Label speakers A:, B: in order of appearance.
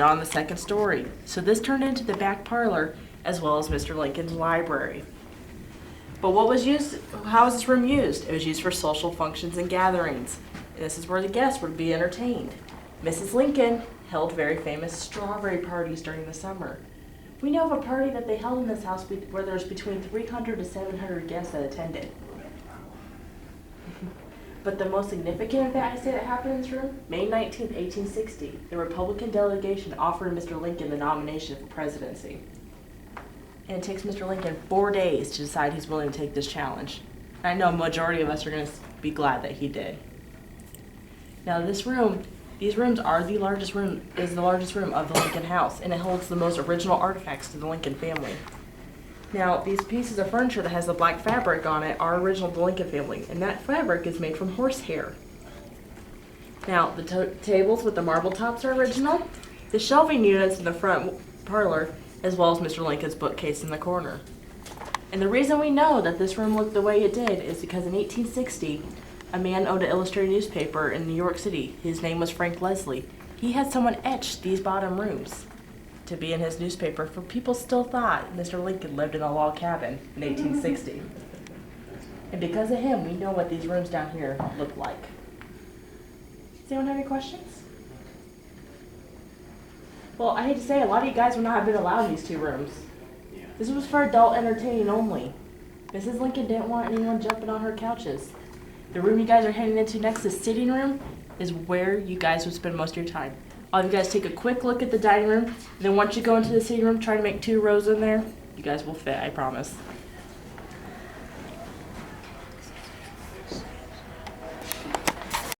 A: on the second story. So this turned into the back parlor as well as Mr. Lincoln's library. But what was used, how was this room used? It was used for social functions and gatherings. This is where the guests would be entertained. Mrs. Lincoln held very famous strawberry parties during the summer. We know of a party that they held in this house where there was between 300 to 700 guests that attended. But the most significant event I say that happened in this room, May 19th, 1860, the Republican delegation offered Mr. Lincoln the nomination for presidency. And it takes Mr. Lincoln 4 days to decide he's willing to take this challenge. I know a majority of us are going to be glad that he did. Now these rooms are the largest room of the Lincoln house, and it holds the most original artifacts to the Lincoln family. Now, these pieces of furniture that has the black fabric on it are original to the Lincoln family, and that fabric is made from horsehair. Now, the tables with the marble tops are original, the shelving units in the front parlor, as well as Mr. Lincoln's bookcase in the corner. And the reason we know that this room looked the way it did is because in 1860, a man owned an illustrated newspaper in New York City. His name was Frank Leslie. He had someone etch these bottom rooms to be in his newspaper, for people still thought Mr. Lincoln lived in a log cabin in 1860. And because of him, we know what these rooms down here look like. Does anyone have any questions? Well, I hate to say, a lot of you guys would not have been allowed in these two rooms. This was for adult entertaining only. Mrs. Lincoln didn't want anyone jumping on her couches. The room you guys are heading into next, the sitting room, is where you guys would spend most of your time. All of you guys take a quick look at the dining room, and then once you go into the sitting room, try to make 2 rows in there. You guys will fit, I promise.